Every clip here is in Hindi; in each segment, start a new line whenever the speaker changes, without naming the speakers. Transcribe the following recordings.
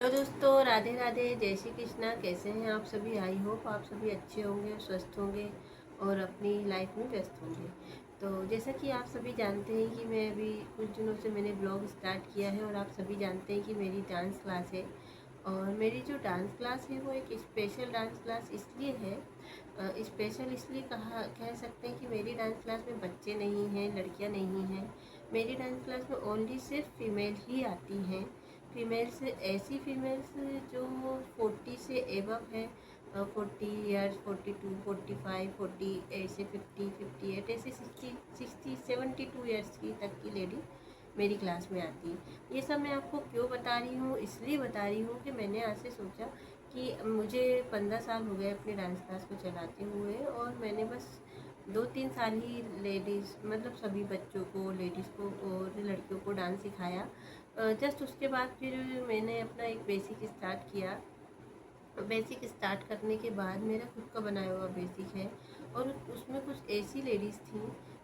तो दोस्तों, राधे राधे, जय श्री कृष्णा। कैसे हैं आप सभी? आई होप आप सभी अच्छे होंगे, स्वस्थ होंगे और अपनी लाइफ में व्यस्त होंगे। तो जैसा कि आप सभी जानते हैं कि मैं अभी कुछ दिनों से मैंने ब्लॉग स्टार्ट किया है और आप सभी जानते हैं कि मेरी डांस क्लास है। और मेरी जो डांस क्लास है वो एक स्पेशल डांस क्लास इसलिए है, स्पेशल इसलिए कह सकते हैं कि मेरी डांस क्लास में बच्चे नहीं हैं, लड़कियां नहीं हैं। मेरी डांस क्लास में ओनली सिर्फ फीमेल ही आती हैं। फीमेल्स, ऐसी फीमेल्स जो 40 से एबव है, 40 ईयर्स, 42, 45, 40, ऐसे 50, 58, ऐसे 60, 60, 72 ईयर्स की तक की लेडी मेरी क्लास में आती है। ये सब मैं आपको क्यों बता रही हूँ? इसलिए बता रही हूँ कि मैंने आज से सोचा कि मुझे 15 साल हो गए अपने डांस क्लास को चलाते हुए, और मैंने बस 2-3 साल ही लेडीज़, मतलब सभी बच्चों को, लेडीज़ को और लड़कियों को डांस सिखाया। जस्ट उसके बाद फिर मैंने अपना एक बेसिक स्टार्ट किया। बेसिक स्टार्ट करने के बाद मेरा खुद का बनाया हुआ बेसिक है, और उसमें कुछ ऐसी लेडीज़ थी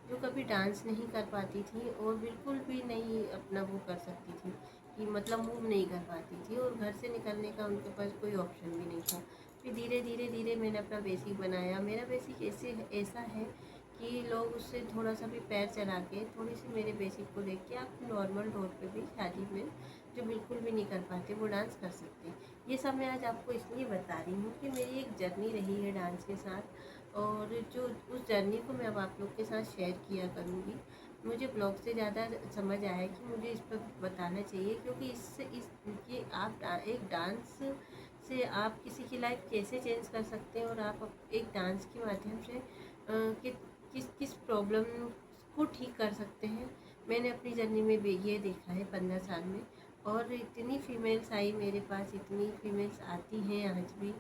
जो कभी डांस नहीं कर पाती थी और बिल्कुल भी नहीं अपना वो कर सकती थी, कि मतलब मूव नहीं कर पाती थी, और घर से निकलने का उनके पास कोई ऑप्शन भी नहीं था। फिर धीरे धीरे धीरे मैंने अपना बेसिक बनाया। मेरा बेसिक ऐसा है कि लोग उससे थोड़ा सा भी पैर चला के, थोड़ी सी मेरे बेसिक को देख के आप नॉर्मल रोड पे भी, शादी में जो बिल्कुल भी नहीं कर पाते, वो डांस कर सकते हैं। ये सब मैं आज आपको इसलिए बता रही हूँ कि मेरी एक जर्नी रही है डांस के साथ, और जो उस जर्नी को मैं अब आप लोग के साथ शेयर किया करूँगी। मुझे ब्लॉग से ज़्यादा समझ आया कि मुझे इस पर बताना चाहिए, क्योंकि इससे कि आप एक डांस से आप किसी की लाइफ कैसे चेंज कर सकते हैं, और आप एक डांस के माध्यम से किस किस प्रॉब्लम को ठीक कर सकते हैं। मैंने अपनी जर्नी में ये देखा है 15 साल में। और इतनी फीमेल्स आई मेरे पास, इतनी फीमेल्स आती हैं आज भी,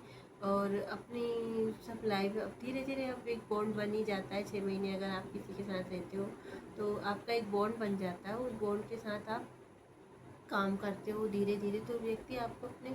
और अपनी सब लाइफ अब धीरे धीरे अब एक बॉन्ड बन ही जाता है। 6 महीने अगर आप किसी के साथ रहते हो तो आपका एक बॉन्ड बन जाता है। उस बॉन्ड के साथ आप काम करते हो धीरे धीरे, तो व्यक्ति आपको अपने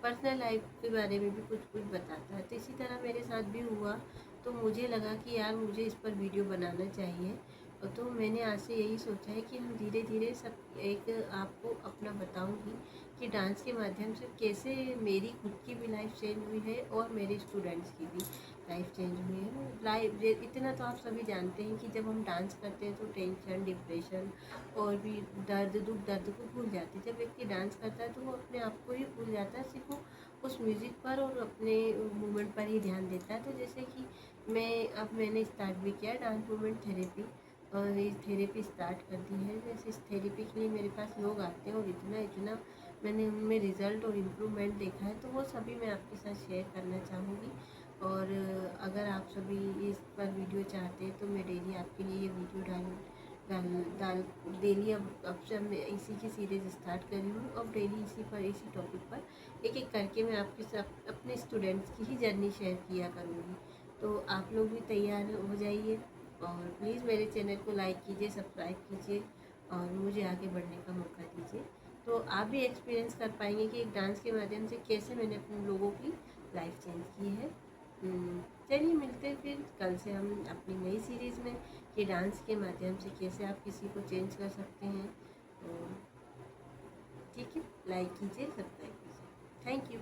पर्सनल लाइफ के बारे में भी कुछ कुछ बताता है। तो इसी तरह मेरे साथ भी हुआ। तो मुझे लगा कि यार मुझे इस पर वीडियो बनाना चाहिए, तो मैंने आज से यही सोचा है कि हम धीरे धीरे सब एक आपको अपना बताऊंगी कि डांस के माध्यम से कैसे मेरी खुद की भी लाइफ चेंज हुई है और मेरे स्टूडेंट्स की भी लाइफ चेंज हुई है। लाइफ इतना तो आप सभी जानते हैं कि जब हम डांस करते हैं तो टेंशन, डिप्रेशन और भी दर्द, दुख दर्द को भूल जाते हैं। जब व्यक्ति डांस करता है तो वो अपने आप को ही भूल जाता है, सिर्फ वो उस म्यूज़िक पर और अपने मूवमेंट पर ही ध्यान देता है। तो जैसे कि मैंने स्टार्ट भी किया डांस मूवमेंट थेरेपी, और ये थेरेपी स्टार्ट कर दी है। जैसे इस थेरेपी के लिए मेरे पास लोग आते हैं, और इतना इतना मैंने उनमें रिज़ल्ट और इम्प्रूवमेंट देखा है, तो वो सभी मैं आपके साथ शेयर करना चाहूँगी। और अगर आप सभी इस पर वीडियो चाहते हैं तो मैं डेली आपके लिए ये वीडियो डाल डेली अब से मैं इसी की सीरीज़ स्टार्ट करी हूँ। अब डेली इसी टॉपिक पर एक एक करके मैं आपके साथ अपने स्टूडेंट्स की ही जर्नी शेयर किया करूँगी। तो आप लोग भी तैयार हो जाइए, और प्लीज़ मेरे चैनल को लाइक कीजिए, सब्सक्राइब कीजिए, और मुझे आगे बढ़ने का मौका दीजिए। तो आप भी एक्सपीरियंस कर पाएंगे कि एक डांस के माध्यम से कैसे मैंने अपने लोगों की लाइफ चेंज की है। चलिए मिलते हैं फिर कल से हम अपनी नई सीरीज़ में, कि डांस के माध्यम से कैसे आप किसी को चेंज कर सकते हैं। तो ठीक है, लाइक कीजिए, सब्सक्राइब कीजिए। Thank you.